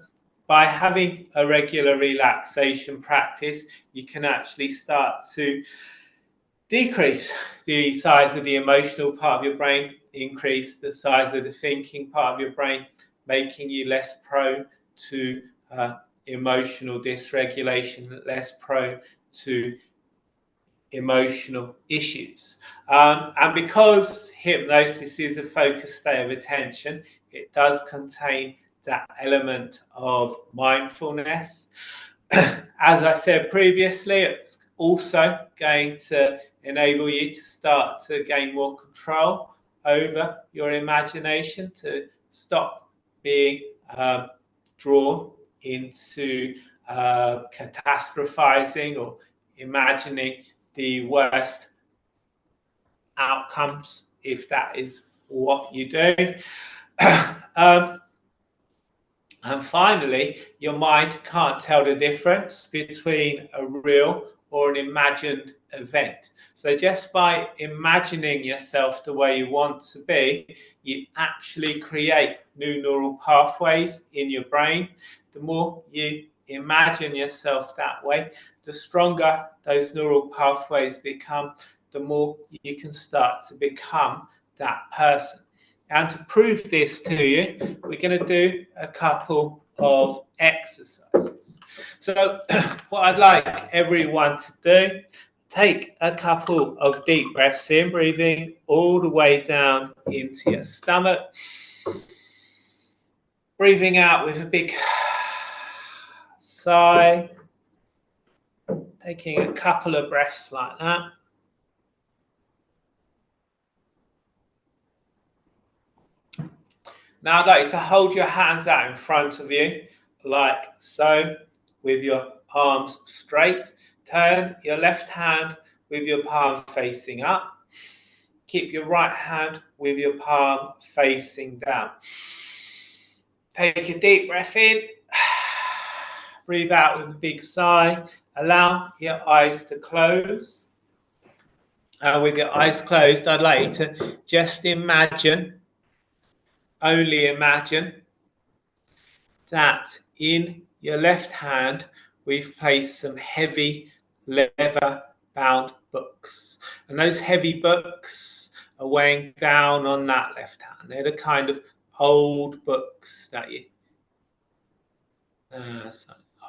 by having a regular relaxation practice, you can actually start to decrease the size of the emotional part of your brain, increase the size of the thinking part of your brain, making you less prone to emotional dysregulation, less prone to emotional issues. And because hypnosis is a focused state of attention, it does contain that element of mindfulness. As I said previously, it's also going to enable you to start to gain more control over your imagination, to stop being drawn into catastrophizing or imagining the worst outcomes, if that is what you do. And finally, your mind can't tell the difference between a real or an imagined event. So just by imagining yourself the way you want to be, you actually create new neural pathways in your brain. The more you imagine yourself that way, the stronger those neural pathways become, the more you can start to become that person. And to prove this to you, we're going to do a couple of exercises. So what I'd like everyone to do, take a couple of deep breaths in, breathing all the way down into your stomach. Breathing out with a big sigh. Taking a couple of breaths like that. Now I'd like you to hold your hands out in front of you, like so, with your arms straight. Turn your left hand with your palm facing up. Keep your right hand with your palm facing down. Take a deep breath in. Breathe out with a big sigh. Allow your eyes to close. With your eyes closed, I'd like you to just imagine, only imagine, that in your left hand we've placed some heavy leather-bound books. And those heavy books are weighing down on that left hand. They're the kind of old books that you...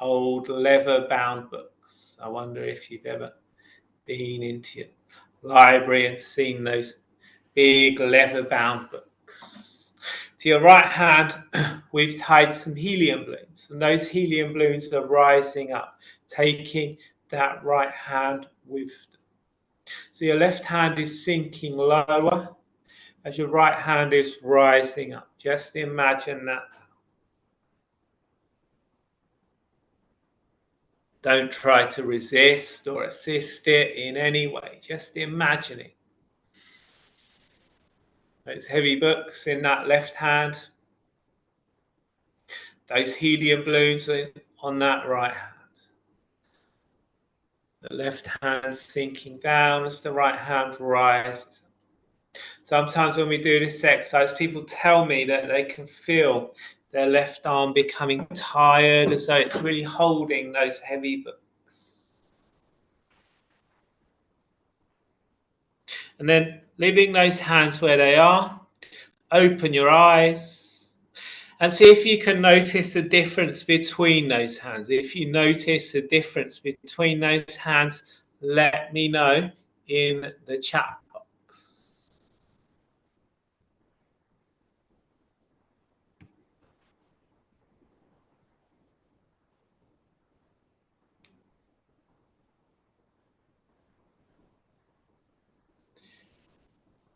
old leather-bound books. I wonder if you've ever been into your library and seen those big leather-bound books. To your right hand, we've tied some helium balloons, and those helium balloons are rising up, taking that right hand with them. So your left hand is sinking lower as your right hand is rising up. Just imagine that. Don't try to resist or assist it in any way. Just imagine it. Those heavy books in that left hand. Those helium balloons on that right hand. The left hand sinking down as the right hand rises. Sometimes when we do this exercise, people tell me that they can feel their left arm becoming tired, as though it's really holding those heavy books. And then leaving those hands where they are, open your eyes and see if you can notice a difference between those hands. If you notice a difference between those hands, let me know in the chat box.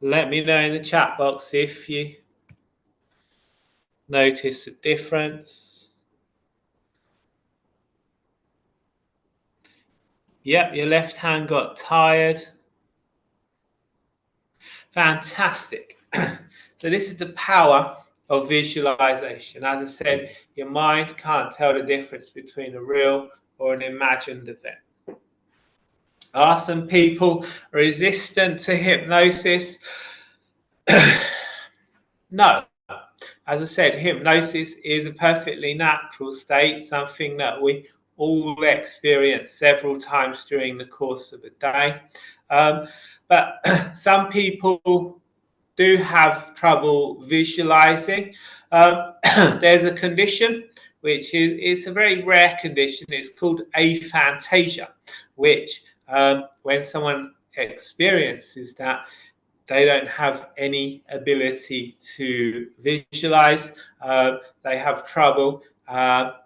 Let me know in the chat box if you notice a difference. Yep, your left hand got tired. Fantastic. So this is the power of visualization. As I said, your mind can't tell the difference between a real or an imagined event. Are some people resistant to hypnosis? No. As I said, hypnosis is a perfectly natural state, something that we all experience several times during the course of a day. But some people do have trouble visualizing. There's a condition which is a very rare condition. It's called aphantasia, which when someone experiences that, they don't have any ability to visualize. They have trouble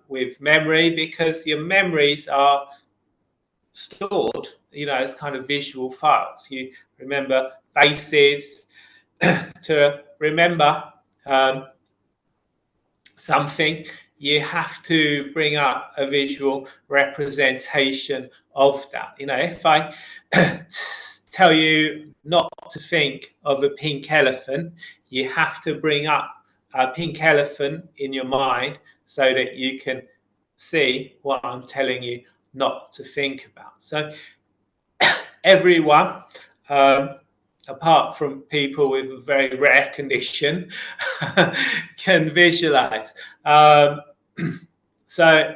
with memory, because your memories are stored, as kind of visual files. You remember faces. To remember something, you have to bring up a visual representation of that. If I tell you not to think of a pink elephant, you have to bring up a pink elephant in your mind so that you can see what I'm telling you not to think about. So everyone, apart from people with a very rare condition, can visualize. So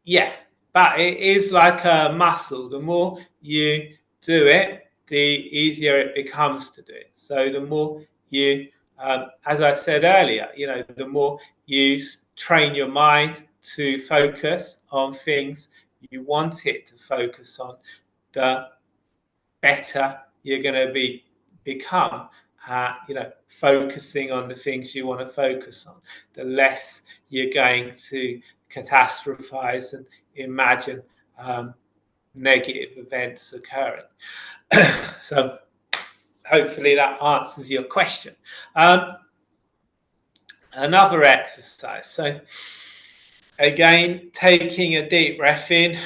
yeah, but it is like a muscle. The more you do it, the easier it becomes to do it. So the more you, as I said earlier, the more you train your mind to focus on things you want it to focus on, the better you're going to become focusing on the things you want to focus on. The less you're going to catastrophize and imagine negative events occurring. So hopefully that answers your question. Another exercise. So again, taking a deep breath in,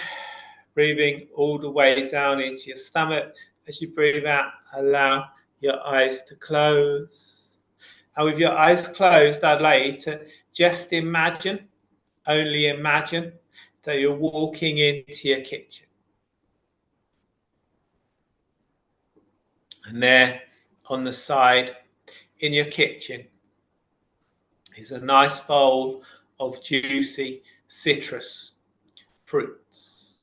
breathing all the way down into your stomach. As you breathe out, allow your eyes to close. And with your eyes closed, I'd like you to just imagine, only imagine, that you're walking into your kitchen. And there on the side in your kitchen is a nice bowl of juicy citrus fruits.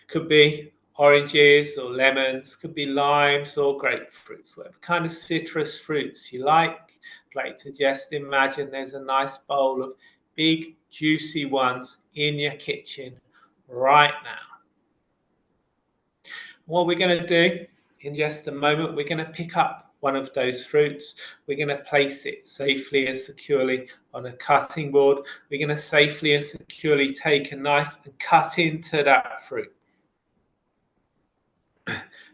Could be oranges or lemons, could be limes or grapefruits, whatever kind of citrus fruits you like. I'd like to just imagine there's a nice bowl of big juicy ones in your kitchen right now. What we're going to do in just a moment, we're going to pick up one of those fruits. We're going to place it safely and securely on a cutting board. We're going to safely and securely take a knife and cut into that fruit.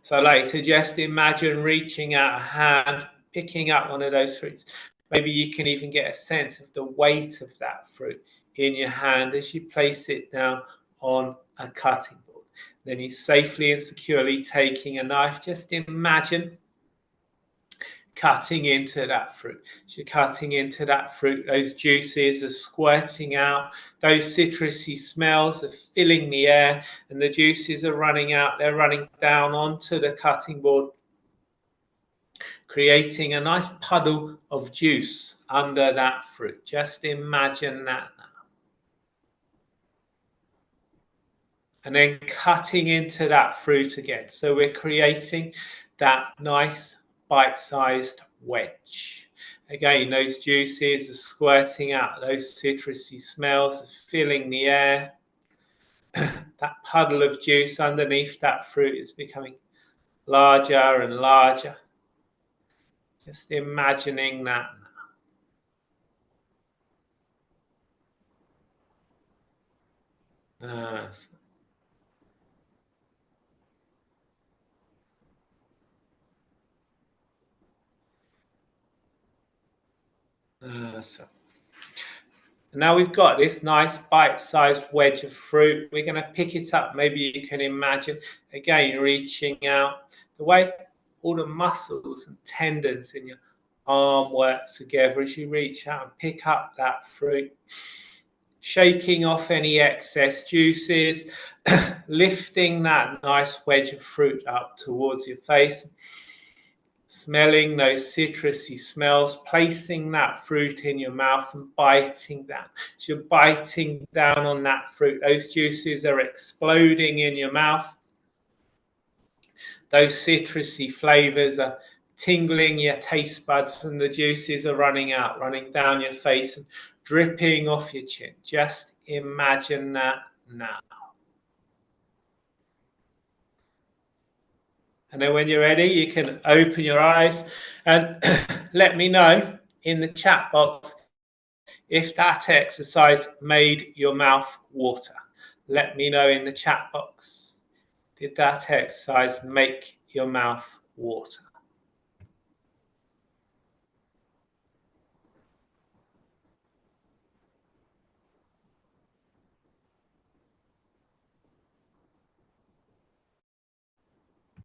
So I'd like to just imagine reaching out a hand, picking up one of those fruits. Maybe you can even get a sense of the weight of that fruit in your hand as you place it down on a cutting board. Then you safely and securely taking a knife, just imagine cutting into that fruit. As you're cutting into that fruit, those juices are squirting out, those citrusy smells are filling the air, and the juices are running out. They're running down onto the cutting board, creating a nice puddle of juice under that fruit. Just imagine that now. And then cutting into that fruit again. So we're creating that nice bite-sized wedge. Again, those juices are squirting out, those citrusy smells are filling the air. That puddle of juice underneath that fruit is becoming larger and larger. Just imagining that. So now we've got this nice bite-sized wedge of fruit. We're going to pick it up. Maybe you can imagine, again, reaching out. The way all the muscles and tendons in your arm work together as you reach out and pick up that fruit. Shaking off any excess juices, lifting that nice wedge of fruit up towards your face. Smelling those citrusy smells, placing that fruit in your mouth and biting that. So you're biting down on that fruit. Those juices are exploding in your mouth. Those citrusy flavors are tingling your taste buds, and the juices are running out, running down your face and dripping off your chin. Just imagine that now. And then when you're ready, you can open your eyes and let me know in the chat box if that exercise made your mouth water. Let me know in the chat box. Did that exercise make your mouth water?